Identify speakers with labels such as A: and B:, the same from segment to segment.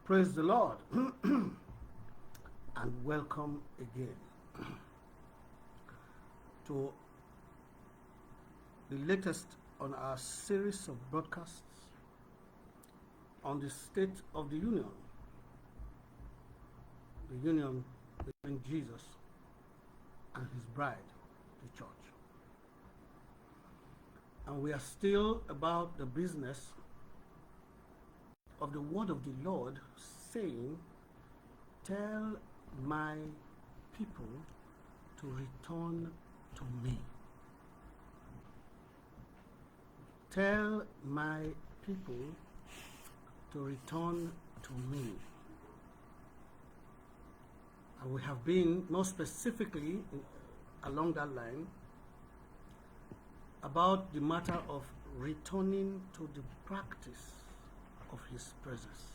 A: Praise the Lord and welcome again to the latest on our series of broadcasts on the State of the Union between Jesus and his bride, the church. And we are still about the business of the word of the Lord saying, tell my people to return to me. Tell my people to return to me. And we have been more specifically along that line about the matter of returning to the practice of his presence.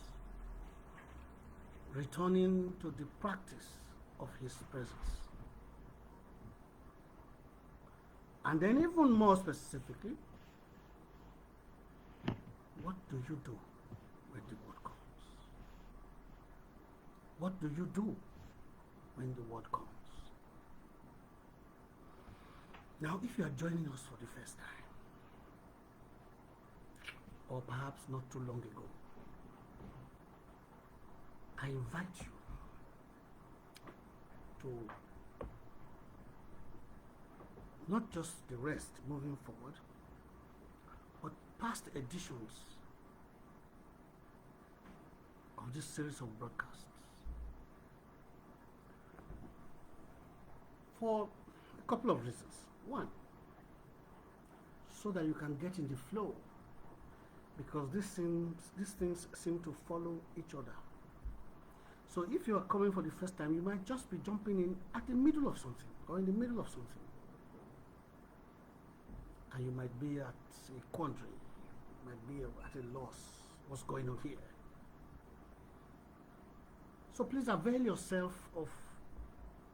A: Returning to the practice of his presence. And then even more specifically, what do you do when the word comes? What do you do when the word comes? Now, if you are joining us for the first time, or perhaps not too long ago, I invite you to not just the rest moving forward, but past editions of this series of broadcasts for a couple of reasons. One, so that you can get in the flow, because these things seem to follow each other. So if you are coming for the first time, you might just be jumping in at the middle of something, or in the middle of something. And you might be at a quandary, you might be at a loss. What's going on here? So please avail yourself of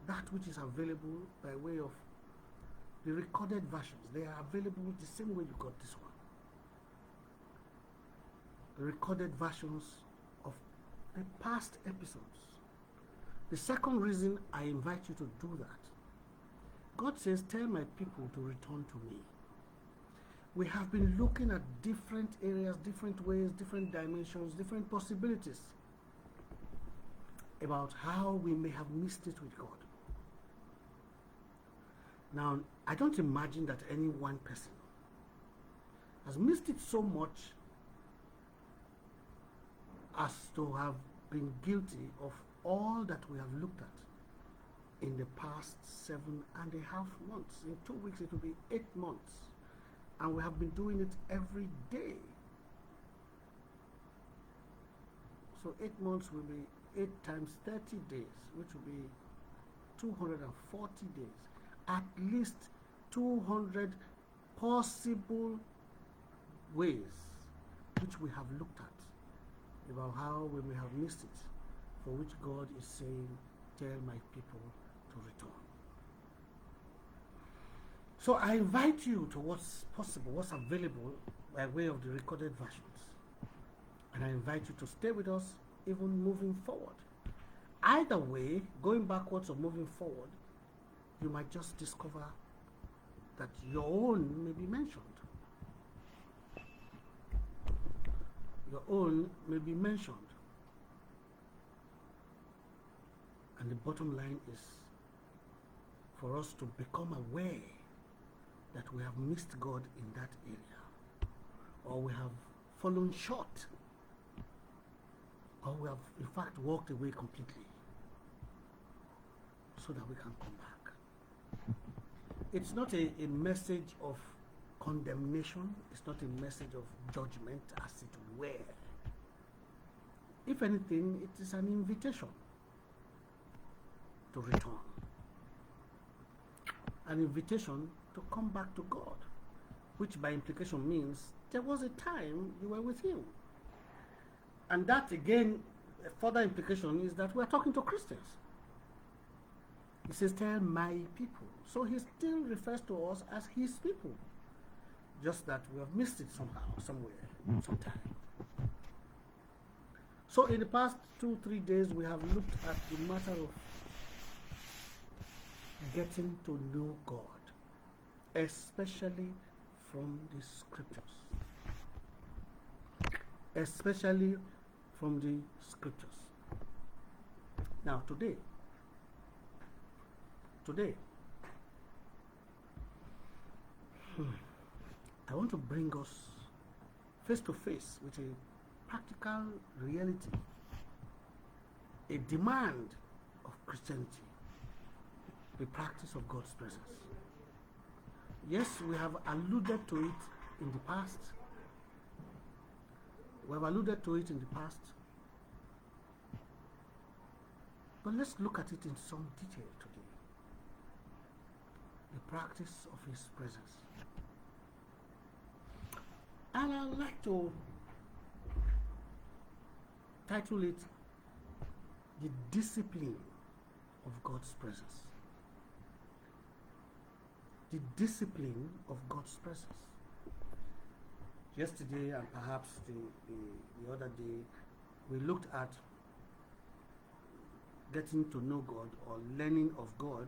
A: that which is available by way of the recorded versions. They are available the same way you got this one. The recorded versions of the past episodes. The second reason I invite you to do that, God says, tell my people to return to me. We have been looking at different areas, different ways, different dimensions, different possibilities about how we may have missed it with God. Now, I don't imagine that any one person has missed it so much as to have been guilty of all that we have looked at in the past 7.5 months. In 2 weeks, it will be 8 months. And we have been doing it every day. So 8 months will be 8 times 30 days, which will be 240 days. At least 200 possible ways which we have looked at about how we may have missed it, for which God is saying, tell my people to return. So I invite you to what's possible, what's available by way of the recorded versions. And I invite you to stay with us even moving forward. Either way, going backwards or moving forward, you might just discover that your own may be mentioned. Your own may be mentioned. And the bottom line is for us to become aware that we have missed God in that area, or we have fallen short, or we have in fact walked away completely, so that we can come back. It's not a message of condemnation. It's not a message of judgment, as it were. If anything, it is an invitation to return. An invitation to come back to God, which by implication means there was a time you were with Him. And that again, a further implication is that we are talking to Christians. He says, tell my people. So he still refers to us as his people. Just that we have missed it somehow, somewhere, sometime. So in the past 2-3 days, we have looked at the matter of getting to know God, especially from the scriptures. Especially from the scriptures. Now today, I want to bring us face to face with a practical reality, a demand of Christianity, the practice of God's presence. Yes, we have alluded to it in the past. We have alluded to it in the past. But let's look at it in some detail today. The practice of His presence. And I'd like to title it The Discipline of God's Presence. The discipline of God's presence. Yesterday and perhaps the other day, we looked at getting to know God or learning of God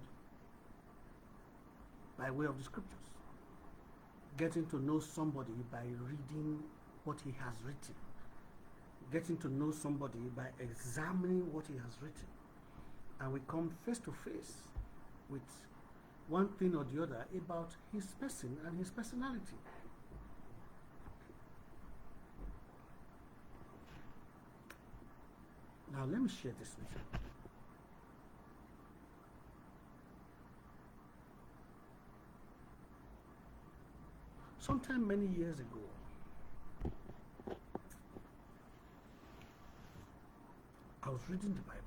A: by way of the scriptures. Getting to know somebody by reading what he has written. Getting to know somebody by examining what he has written. And we come face to face with one thing or the other about his person and his personality. Now let me share this with you. Sometime many years ago, I was reading the Bible.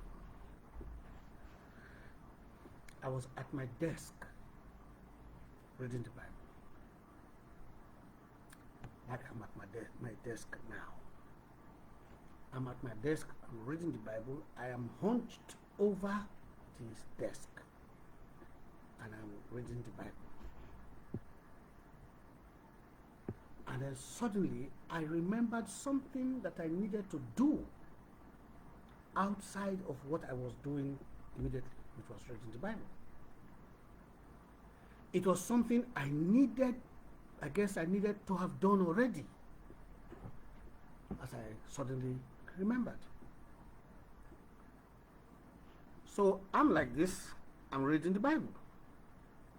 A: I was at my desk reading the Bible. Like I'm at my desk now. I'm at my desk, I'm reading the Bible. I am hunched over this desk and I'm reading the Bible. And then suddenly I remembered something that I needed to do outside of what I was doing immediately, which was reading the Bible. It was something I needed to have done already, as I suddenly remembered. So I'm like this, I'm reading the Bible.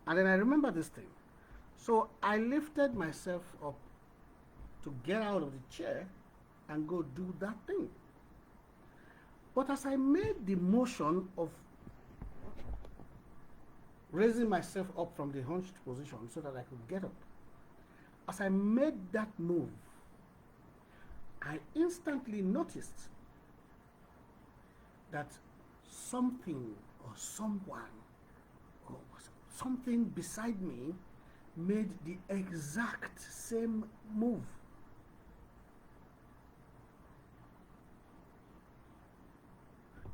A: And then I remember this thing. So I lifted myself up to get out of the chair and go do that thing. But as I made the motion of raising myself up from the hunched position so that I could get up, as I made that move, I instantly noticed that something or someone or something beside me made the exact same move.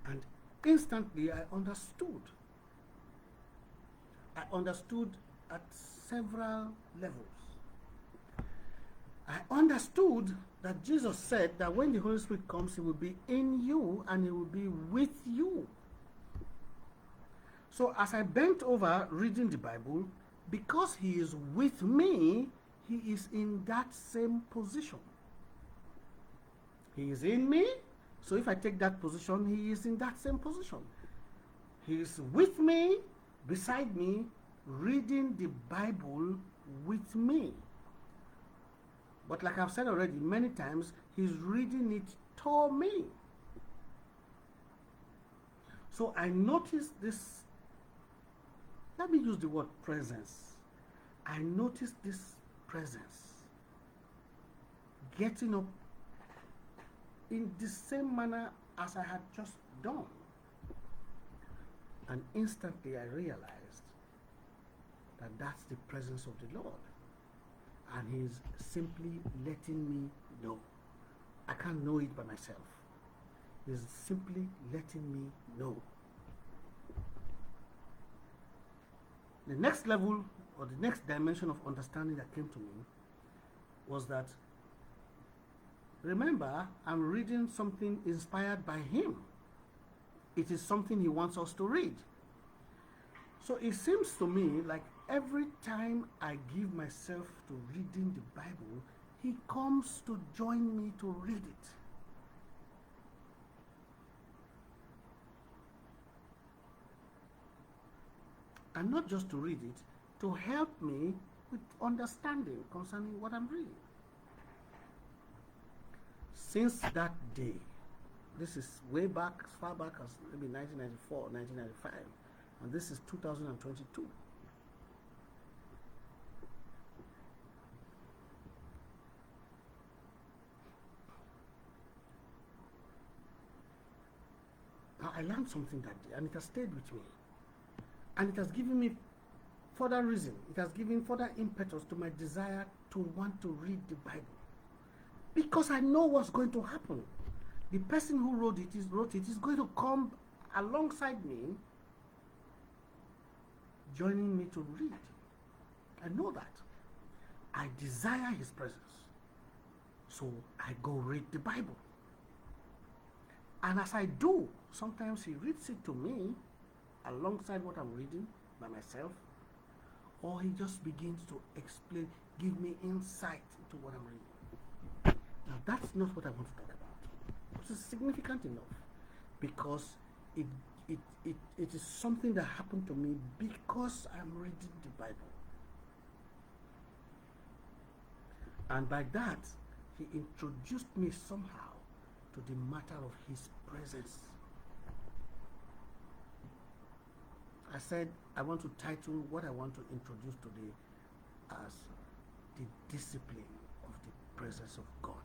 A: And instantly I understood. I understood at several levels. I understood that Jesus said that when the Holy Spirit comes, He will be in you and He will be with you. So as I bent over reading the Bible, because He is with me, He is in that same position. He is in me, so if I take that position, He is in that same position. He is with me, beside me, reading the Bible with me. But like I've said already many times, He's reading it to me. So I noticed this, let me use the word presence. I noticed this presence getting up in the same manner as I had just done. And instantly I realized that that's the presence of the Lord. And He's simply letting me know. I can't know it by myself. He's simply letting me know. The next level or the next dimension of understanding that came to me was that Remember, I'm reading something inspired by him. It is something he wants us to read. So it seems to me like every time I give myself to reading the Bible, he comes to join me to read it. And not just to read it, to help me with understanding concerning what I'm reading. Since that day, this is way back, as far back as maybe 1994, 1995, and this is 2022. Now, I learned something that day, and it has stayed with me. And it has given me further reason, it has given further impetus to my desire to want to read the Bible. Because I know what's going to happen. The person who wrote it is going to come alongside me, joining me to read. I know that. I desire his presence. So I go read the Bible. And as I do, sometimes he reads it to me alongside what I'm reading by myself, or he just begins to explain, give me insight into what I'm reading. Now that's not what I want to talk about. It is significant enough because it is something that happened to me because I'm reading the Bible. And by that, he introduced me somehow to the matter of his presence. I said I want to title what I want to introduce today as the discipline of the presence of God.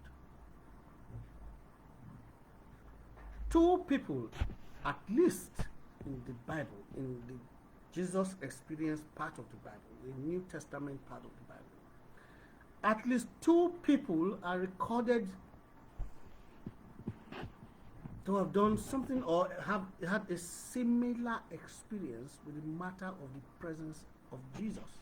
A: Two people, at least in the Bible, in the Jesus experience part of the Bible, the New Testament part of the Bible, at least two people are recorded to have done something or have had a similar experience with the matter of the presence of Jesus.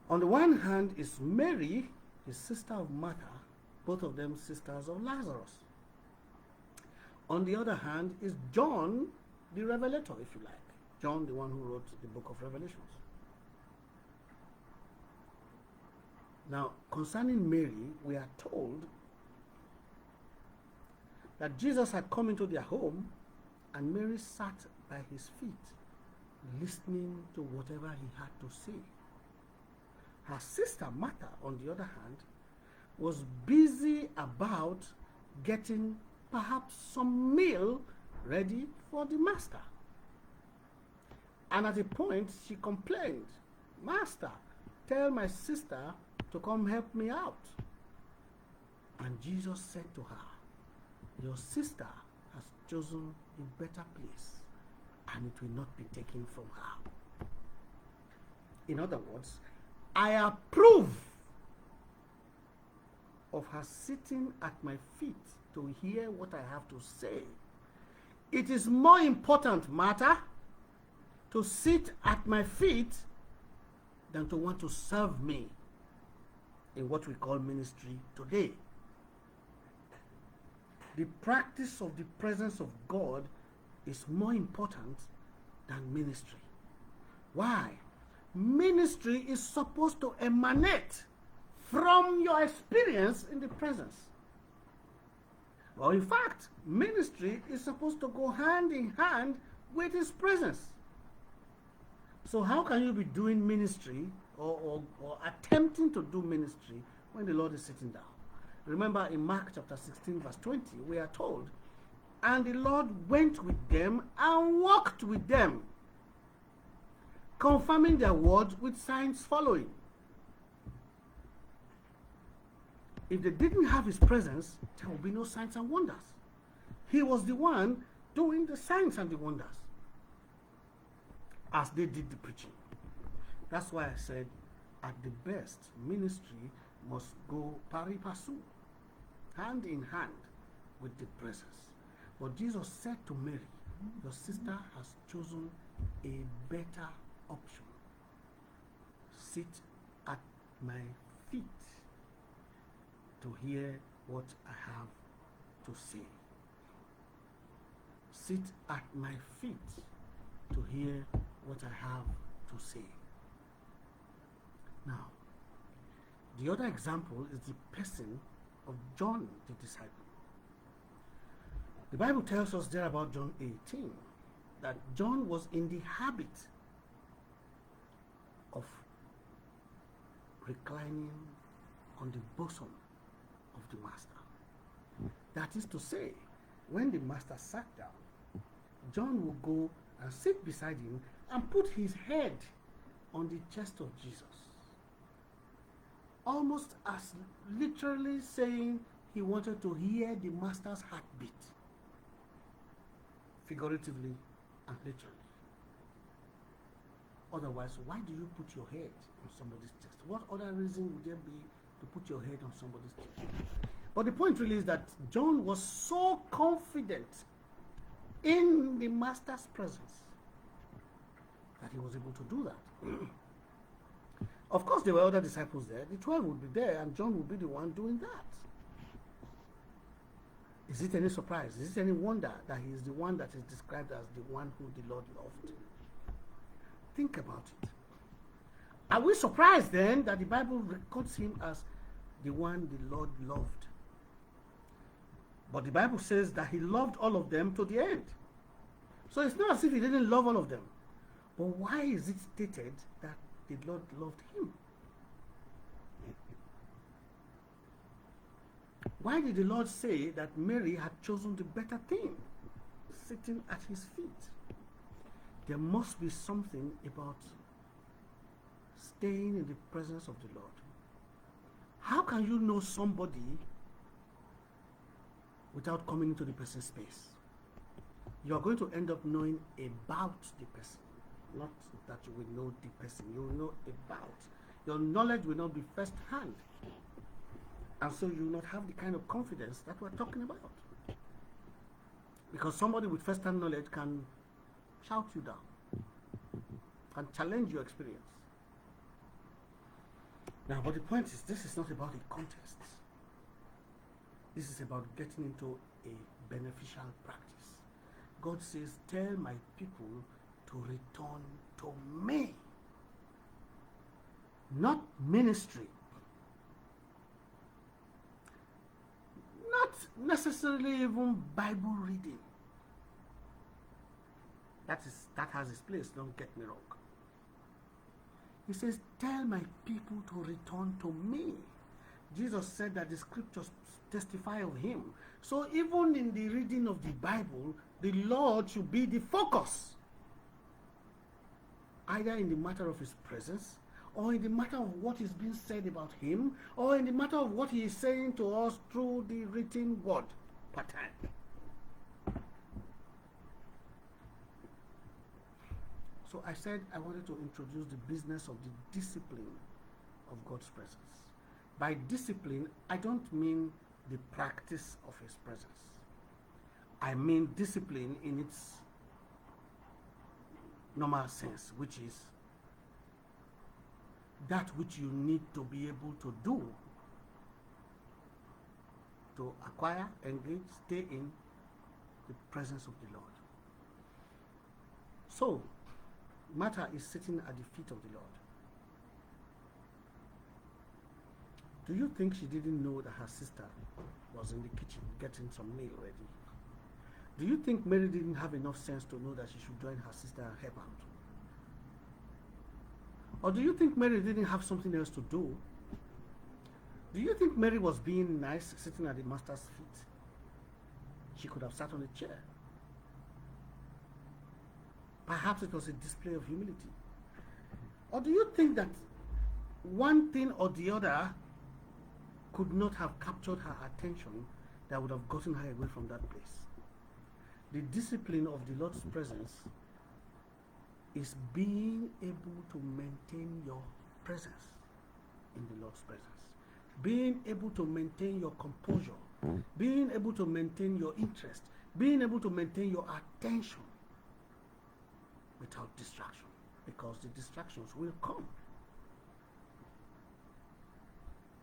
A: On the one hand is Mary, the sister of Martha, both of them sisters of Lazarus. On the other hand is John, the Revelator, if you like. John, the one who wrote the book of Revelations. Now, concerning Mary, we are told that Jesus had come into their home and Mary sat by his feet, listening to whatever he had to say. Her sister Martha, on the other hand, was busy about getting perhaps some meal ready for the master. And at a point, she complained, "Master, tell my sister to come help me out." And Jesus said to her, "Your sister has chosen a better place, and it will not be taken from her." In other words, I approve of her sitting at my feet to hear what I have to say. It is more important, Martha, to sit at my feet than to want to serve me in what we call ministry today. The practice of the presence of God is more important than ministry. Why? Ministry is supposed to emanate from your experience in the presence. Well, in fact, ministry is supposed to go hand in hand with his presence. So how can you be doing ministry or attempting to do ministry when the Lord is sitting down? Remember in Mark chapter 16 verse 20, we are told, "And the Lord went with them and walked with them, confirming their word with signs following." If they didn't have his presence, there would be no signs and wonders. He was the one doing the signs and the wonders as they did the preaching. That's why I said, at the best, ministry must go pari passu, hand in hand with the presence. But Jesus said to Mary, "Your sister has chosen a better option. Sit at my feet." to hear what I have to say. Sit at my feet to hear what I have to say. Now, the other example is the person of John the disciple. The Bible tells us there about John 18 that John was in the habit of reclining on the bosom of the master. That is to say, when the master sat down, John would go and sit beside him and put his head on the chest of Jesus, almost as literally saying he wanted to hear the master's heartbeat, figuratively and literally. Otherwise, why do you put your head on somebody's chest? What other reason would there be to put your head on somebody's chest? But the point really is that John was so confident in the master's presence that he was able to do that. Of course, there were other disciples there. The 12 would be there, and John would be the one doing that. Is it any surprise? Is it any wonder that he is the one that is described as the one who the Lord loved? Think about it. Are we surprised then that the Bible records him as the one the Lord loved? But the Bible says that he loved all of them to the end. So it's not as if he didn't love all of them. But why is it stated that the Lord loved him? Why did the Lord say that Mary had chosen the better thing, sitting at his feet? There must be something about staying in the presence of the Lord. How can you know somebody without coming into the person's space? You are going to end up knowing about the person, not that you will know the person. You will know about. Your knowledge will not be first hand. And so you will not have the kind of confidence that we're talking about. Because somebody with first hand knowledge can shout you down, can challenge your experience. Now, but the point is, this is not about a contest. This is about getting into a beneficial practice. God says, tell my people to return to me. Not ministry. Not necessarily even Bible reading. That has its place, don't get me wrong. He says, tell my people to return to me. Jesus said that the scriptures testify of him. So even in the reading of the Bible, the Lord should be the focus. Either in the matter of his presence, or in the matter of what is being said about him, or in the matter of what he is saying to us through the written word per time. So I said I wanted to introduce the business of the discipline of God's presence. By discipline, I don't mean the practice of his presence. I mean discipline in its normal sense, which is that which you need to be able to do to acquire, engage, stay in the presence of the Lord. So, Martha is sitting at the feet of the Lord. Do you think she didn't know that her sister was in the kitchen getting some meal ready? Do you think Mary didn't have enough sense to know that she should join her sister and help out? Or do you think Mary didn't have something else to do? Do you think Mary was being nice sitting at the master's feet? She could have sat on a chair. Perhaps it was a display of humility. Or do you think that one thing or the other could not have captured her attention that would have gotten her away from that place? The discipline of the Lord's presence is being able to maintain your presence in the Lord's presence. Being able to maintain your composure. Being able to maintain your interest. Being able to maintain your attention without distraction. Because the distractions will come.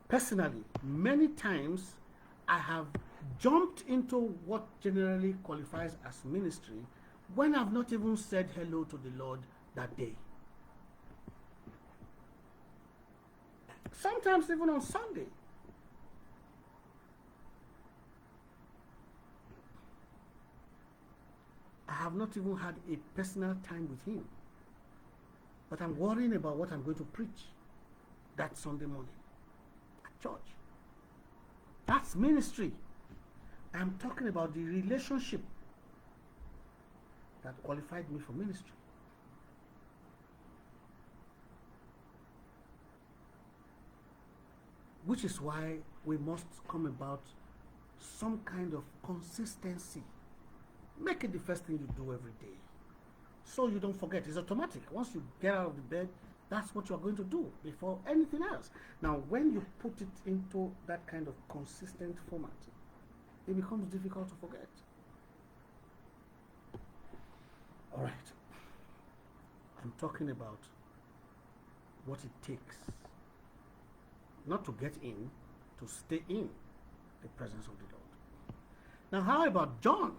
A: Personally, many times I have jumped into what generally qualifies as ministry when I've not even said hello to the Lord that day. Sometimes even on Sunday. I have not even had a personal time with him. But I'm worrying about what I'm going to preach that Sunday morning at church. That's ministry. I'm talking about the relationship that qualified me for ministry. Which is why we must come about some kind of consistency. Make it the first thing you do every day, so you don't forget. It's automatic. Once you get out of the bed, that's what you are going to do before anything else. Now, when you put it into that kind of consistent format, it becomes difficult to forget. All right. I'm talking about what it takes not to get in, to stay in the presence of the Lord. Now, how about John?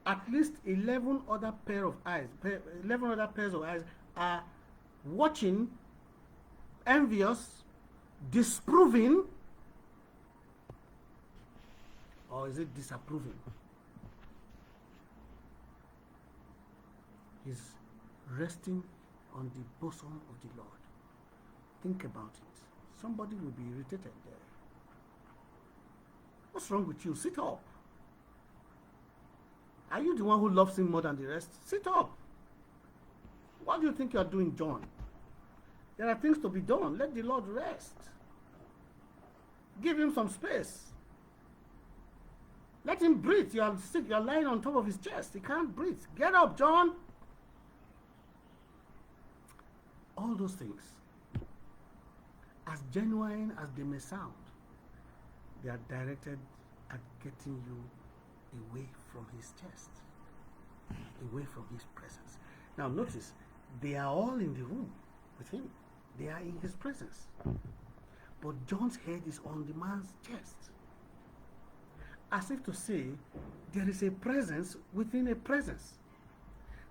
A: At least 11 other pairs of eyes are watching, envious, disproving, or is it disapproving? He's resting on the bosom of the Lord. Think about it. Somebody will be irritated there. What's wrong with you? Sit up. Are you the one who loves him more than the rest? Sit up. What do you think you are doing, John? There are things to be done. Let the Lord rest. Give him some space. Let him breathe. You are sick. You are lying on top of his chest. He can't breathe. Get up, John. All those things, as genuine as they may sound, they are directed at getting you away from his chest, away from his presence. Now notice, they are all in the room with him. They are in his presence. But John's head is on the man's chest. As if to say, there is a presence within a presence.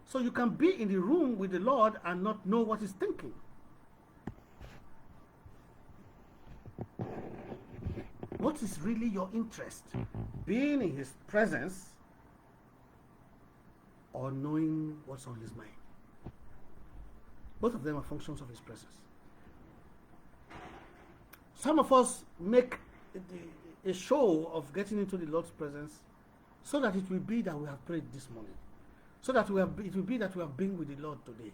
A: So you can be in the room with the Lord and not know what he's thinking. What is really your interest? Being in his presence or knowing what's on his mind? Both of them are functions of his presence. Some of us make a show of getting into the Lord's presence so that it will be that we have prayed this morning. So that it will be that we have been with the Lord today.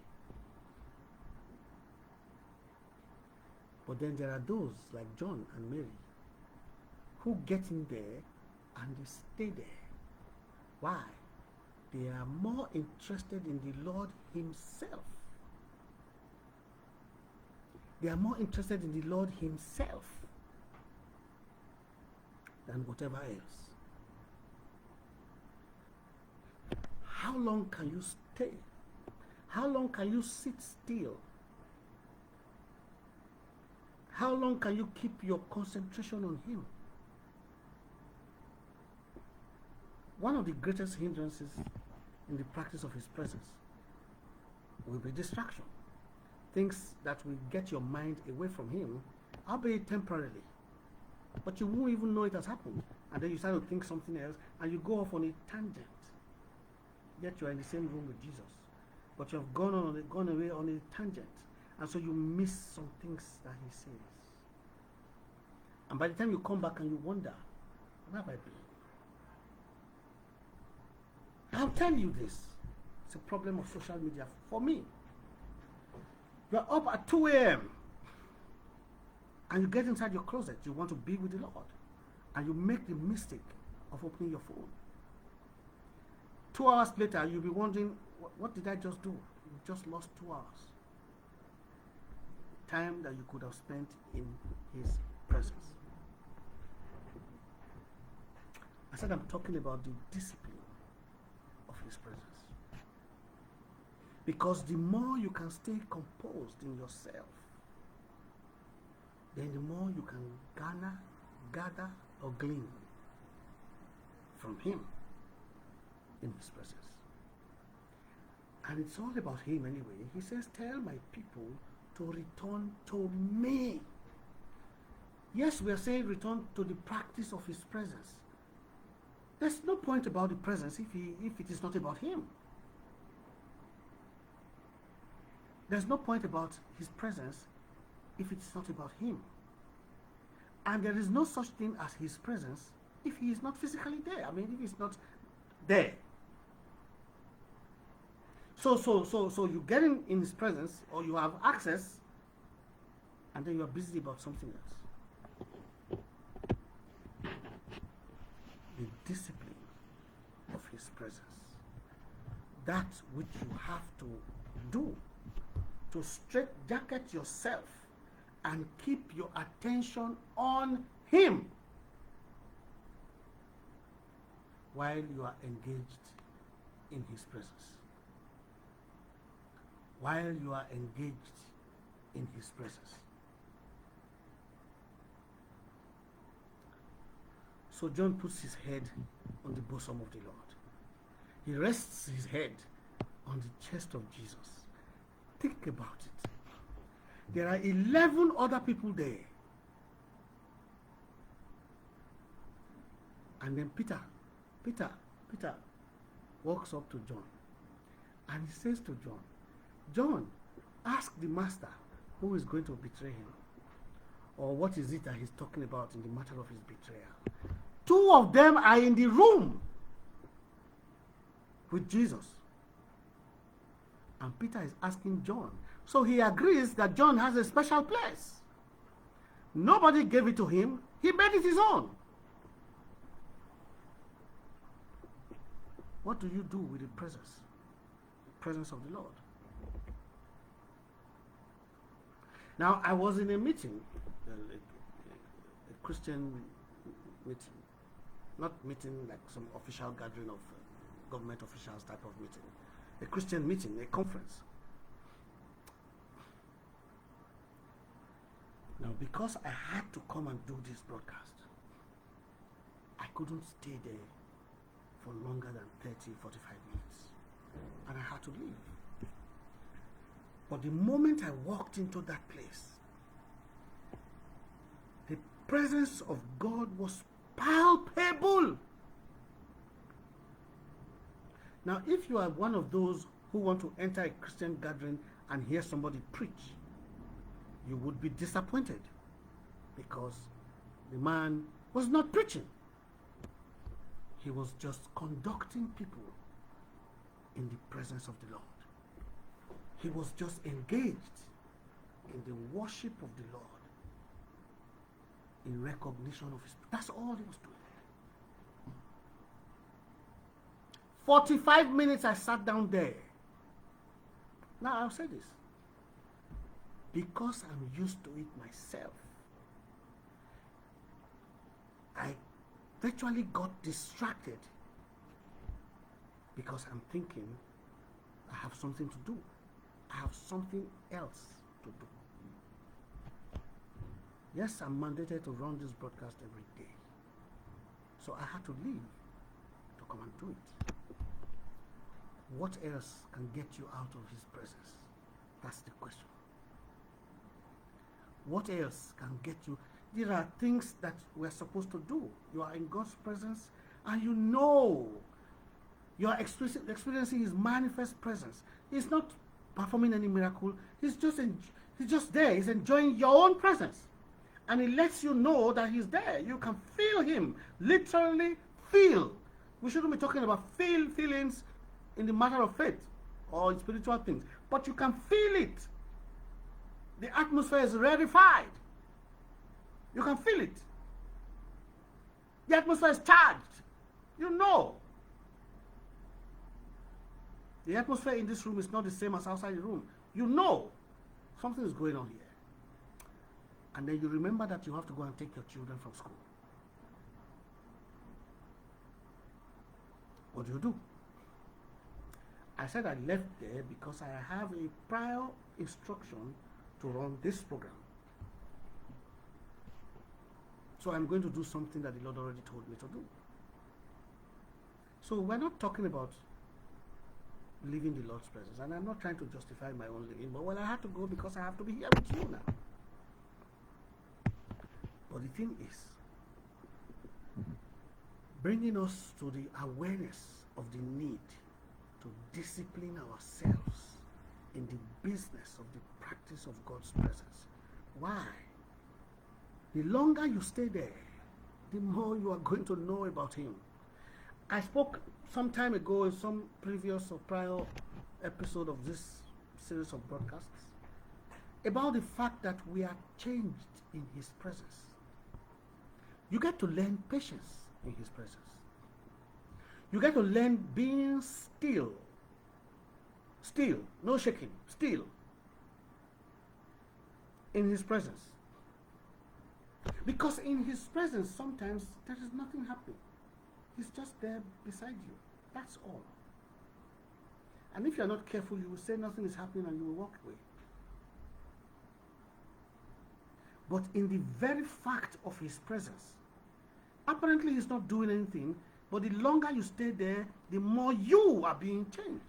A: But then there are those like John and Mary who get in there and they stay there. Why? They are more interested in the Lord himself. They are more interested in the Lord himself than whatever else. How long can you stay? How long can you sit still? How long can you keep your concentration on him? One of the greatest hindrances in the practice of his presence will be distraction. Things that will get your mind away from him, albeit temporarily. But you won't even know it has happened. And then you start to think something else and you go off on a tangent. Yet you are in the same room with Jesus. But you have gone away on a tangent. And so you miss some things that he says. And by the time you come back and you wonder, where have I been? I'll tell you this. It's a problem of social media for me. You're up at 2 a.m. and you get inside your closet. You want to be with the Lord. And you make the mistake of opening your phone. 2 hours later, you'll be wondering, what did I just do? You just lost 2 hours. Time that you could have spent in his presence. I said I'm talking about the discipline of his presence. Because the more you can stay composed in yourself, then the more you can gather, or glean from Him in His presence. And it's all about Him anyway. He says, tell my people to return to me. Yes, we are saying return to the practice of His presence. There's no point about the presence if it is not about Him. There's no point about His presence if it's not about Him. And there is no such thing as His presence if He is not physically there. I mean, if He's not there. So you get in His presence, or you have access, and then you are busy about something else. The discipline of His presence. That which you have to do to straitjacket yourself and keep your attention on Him while you are engaged in His presence. While you are engaged in His presence. So John puts his head on the bosom of the Lord. He rests his head on the chest of Jesus. Think about it. There are 11 other people there. And then Peter walks up to John. And he says to John, John, ask the master who is going to betray him. Or what is it that he's talking about in the matter of his betrayal. 2 of them are in the room with Jesus. And Peter is asking John. So he agrees that John has a special place. Nobody gave it to him. He made it his own. What do you do with the presence of the Lord? Now, I was in a meeting, a Christian meeting, not meeting like some official gathering of government officials type of meeting, a Christian meeting, a conference. Now, because I had to come and do this broadcast, I couldn't stay there for longer than 30, 45 minutes. And I had to leave. But the moment I walked into that place, the presence of God was palpable. Now, if you are one of those who want to enter a Christian gathering and hear somebody preach, you would be disappointed because the man was not preaching. He was just conducting people in the presence of the Lord. He was just engaged in the worship of the Lord, in recognition of His. That's all he was doing. 45 minutes I sat down there. Now I'll say this. Because I'm used to it myself, I virtually got distracted because I'm thinking I have something to do. I have something else to do. Yes, I'm mandated to run this broadcast every day. So I had to leave to come and do it. What else can get you out of His presence? That's the question. What else can get you? There are things that we're supposed to do. You are in God's presence and you know you are experiencing His manifest presence. He's not performing any miracle. He's just there. He's enjoying your own presence. And He lets you know that He's there. You can feel Him. Literally feel. We shouldn't be talking about feelings in the matter of faith or in spiritual things. But you can feel it. The atmosphere is rarefied. You can feel it. The atmosphere is charged. You know. The atmosphere in this room is not the same as outside the room. You know something is going on here. And then you remember that you have to go and take your children from school. What do? I said I left there because I have a prior instruction to run this program. So I'm going to do something that the Lord already told me to do. So we're not talking about leaving the Lord's presence. And I'm not trying to justify my own living, but well, I have to go because I have to be here with you now. But the thing is, bringing us to the awareness of the need to discipline ourselves in the business of the practice of God's presence. Why? The longer you stay there, the more you are going to know about Him. I spoke some time ago in some previous or prior episode of this series of broadcasts about the fact that we are changed in His presence. You get to learn patience in His presence. You get to learn being still. Still, no shaking, still in His presence. Because in His presence, sometimes there is nothing happening. He's just there beside you. That's all. And if you're not careful, you will say nothing is happening and you will walk away. But in the very fact of His presence, apparently He's not doing anything, but the longer you stay there, the more you are being changed.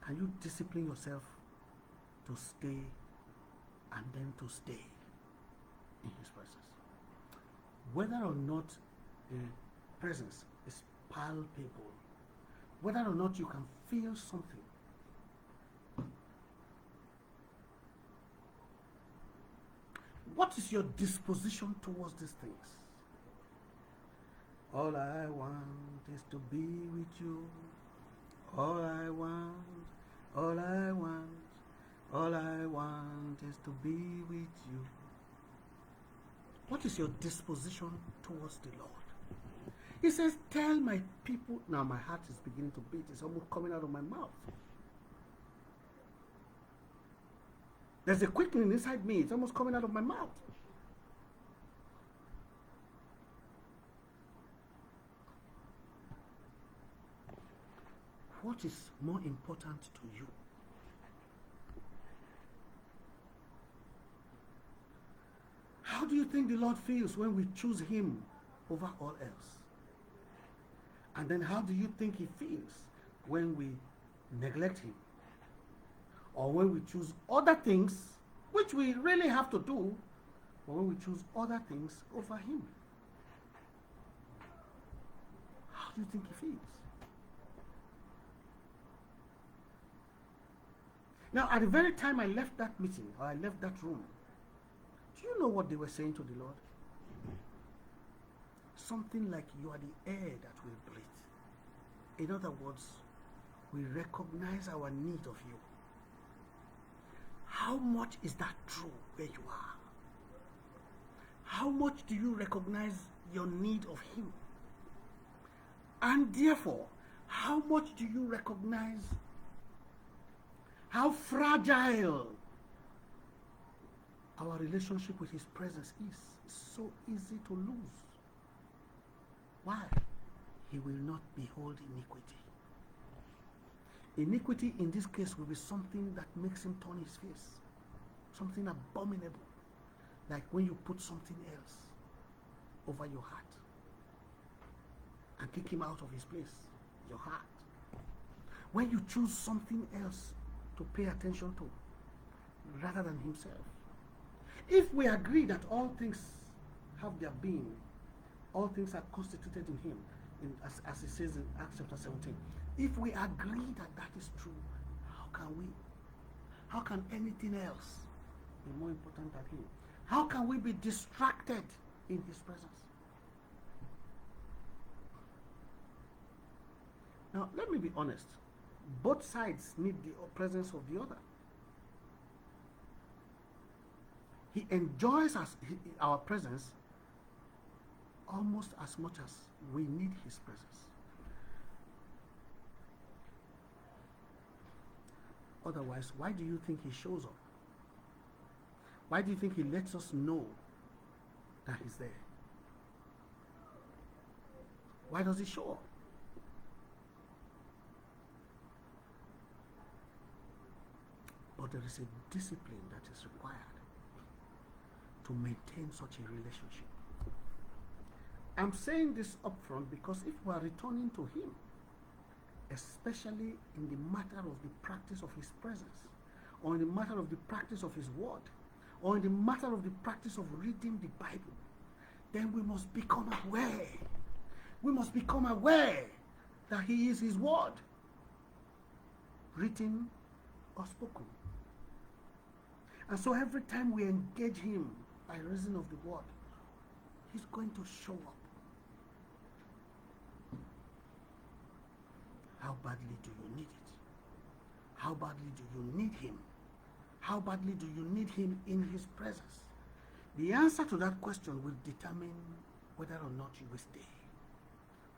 A: Can you discipline yourself to stay and then to stay in His presence? Whether or not the presence is palpable, whether or not you can feel something, what is your disposition towards these things? All I want is to be with you. All I want, all I want, all I want is to be with you. What is your disposition towards the Lord? He says, tell my people. Now my heart is beginning to beat. It's almost coming out of my mouth. There's a quickening inside me. It's almost coming out of my mouth. What is more important to you? How do you think the Lord feels when we choose Him over all else? And then how do you think He feels when we neglect Him? Or when we choose other things, which we really have to do, or when we choose other things over Him? How do you think He feels? Now, at the very time I left that meeting, or I left that room, do you know what they were saying to the Lord? Something like, you are the air that we breathe. In other words, we recognize our need of you. How much is that true where you are? How much do you recognize your need of Him? And therefore, how much do you recognize how fragile our relationship with His presence is? It's so easy to lose. Why? He will not behold iniquity. Iniquity in this case will be something that makes Him turn His face. Something abominable. Like when you put something else over your heart and kick Him out of His place, your heart. When you choose something else to pay attention to rather than Himself. If we agree that all things have their being, all things are constituted in Him, as it says in Acts chapter 17, if we agree that that is true, how can anything else be more important than Him? How can we be distracted in His presence? Now, let me be honest. Both sides need the presence of the other. He enjoys our presence almost as much as we need His presence. Otherwise, why do you think He shows up? Why do you think He lets us know that He's there? Why does He show up? But But there is a discipline that is required to maintain such a relationship. I'm saying this upfront because if we are returning to Him, especially in the matter of the practice of His presence, or in the matter of the practice of His word, or in the matter of the practice of reading the Bible, then we must become aware. We must become aware that He is His word, written or spoken. And so every time we engage Him by reason of the word, He's going to show up. How badly do you need it? How badly do you need Him? How badly do you need Him in His presence? The answer to that question will determine whether or not you will stay,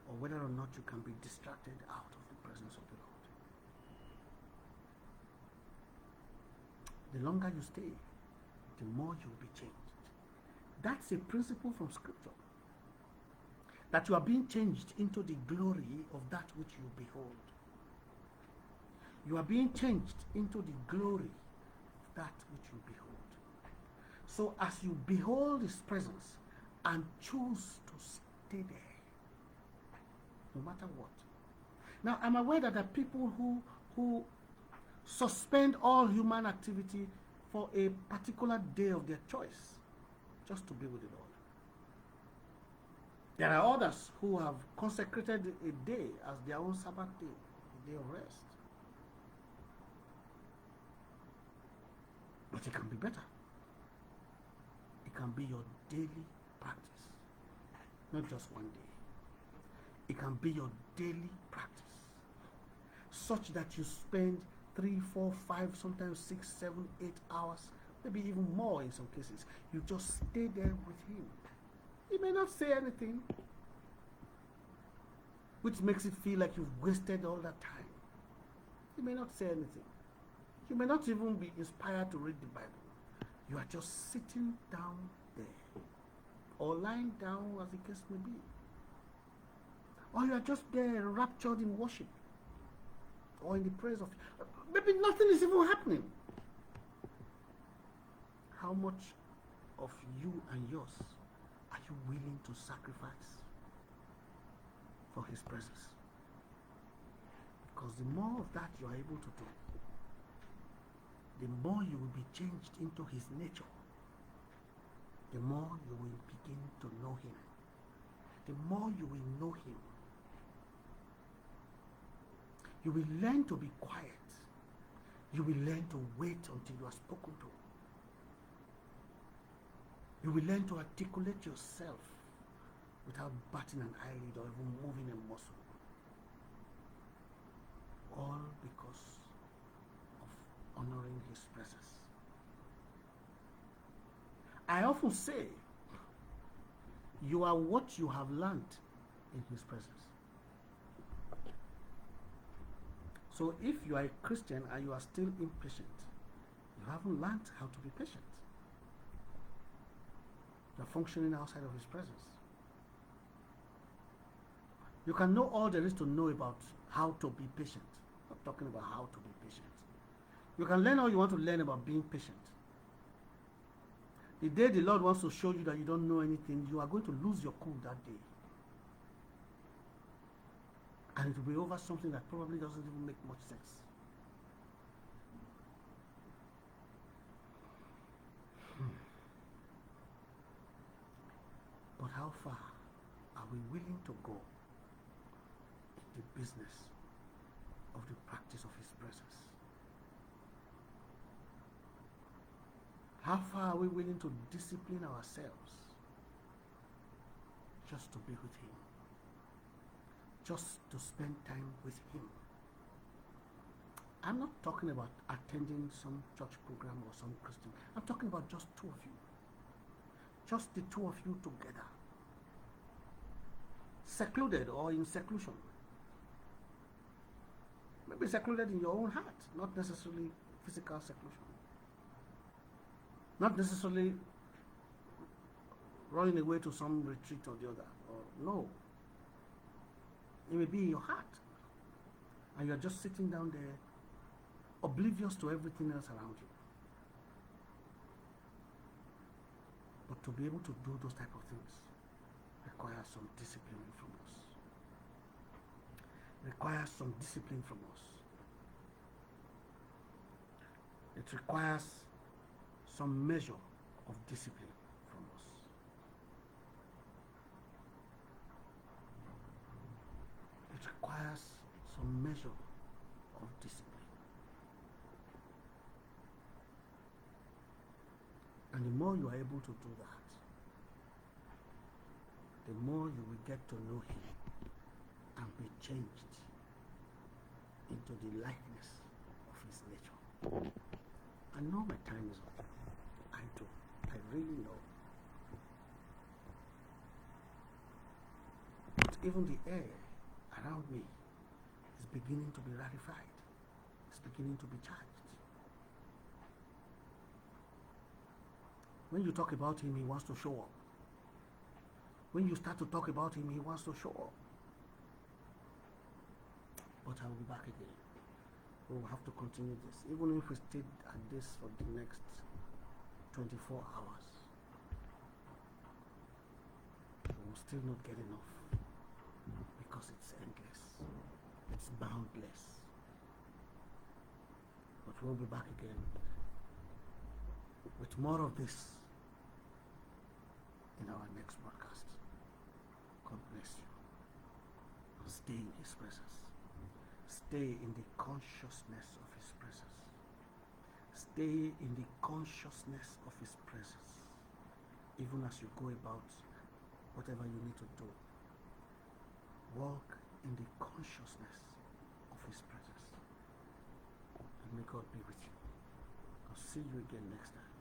A: or whether or not you can be distracted out of the presence of the Lord. The longer you stay, the more you will be changed. That's a principle from Scripture. That you are being changed into the glory of that which you behold. You are being changed into the glory of that which you behold. So as you behold His presence and choose to stay there, no matter what. Now, I'm aware that there are people who suspend all human activity for a particular day of their choice, just to be with the Lord. There are others who have consecrated a day as their own Sabbath day, a day of rest. But it can be better. It can be your daily practice, not just one day. It can be your daily practice, such that you spend 3, 4, 5, sometimes 6, 7, 8 hours, maybe even more in some cases. You just stay there with Him. He may not say anything, which makes it feel like you've wasted all that time. He may not say anything. You may not even be inspired to read the Bible. You are just sitting down there, or lying down, as the case may be. Or you are just there enraptured in worship, or in the praise of, maybe nothing is even happening. How much of you and yours are you willing to sacrifice for His presence? Because the more of that you are able to do, the more you will be changed into His nature. The more you will begin to know Him. The more you will know Him. You will learn to be quiet. You will learn to wait until you are spoken to. You will learn to articulate yourself without batting an eyelid or even moving a muscle. All because of honoring His presence. I often say, you are what you have learned in His presence. So if you are a Christian and you are still impatient, you haven't learned how to be patient. You are functioning outside of His presence. You can know all there is to know about how to be patient. I'm not talking about how to be patient. You can learn all you want to learn about being patient. The day the Lord wants to show you that you don't know anything, you are going to lose your cool that day. And it will be over something that probably doesn't even make much sense. But how far are we willing to go in the business of the practice of His presence? How far are we willing to discipline ourselves just to be with Him? Just to spend time with Him? I'm not talking about attending some church program or some Christian. I'm talking about just two of you. Just the two of you together. Secluded or in seclusion. Maybe secluded in your own heart, not necessarily physical seclusion. Not necessarily running away to some retreat or the other. No. It may be in your heart. And you're just sitting down there oblivious to everything else around you. But to be able to do those type of things requires some discipline from us. Requires some discipline from us. It requires some measure of discipline from us. It requires some measure of discipline. And the more you are able to do that, the more you will get to know Him and be changed into the likeness of His nature. I know my time is up. I do. I really know. But even the air around me is beginning to be ratified. It's beginning to be charged. When you talk about Him, He wants to show up. When you start to talk about Him, He wants to show up. But I will be back again. We will have to continue this. Even if we stay at this for the next 24 hours, we will still not get enough, because it's endless. It's boundless. But we'll be back again with more of this in our next broadcast. God bless you. And stay in His presence. Stay in the consciousness of His presence. Stay in the consciousness of His presence. Even as you go about whatever you need to do, walk in the consciousness of His presence. And may God be with you. I'll see you again next time.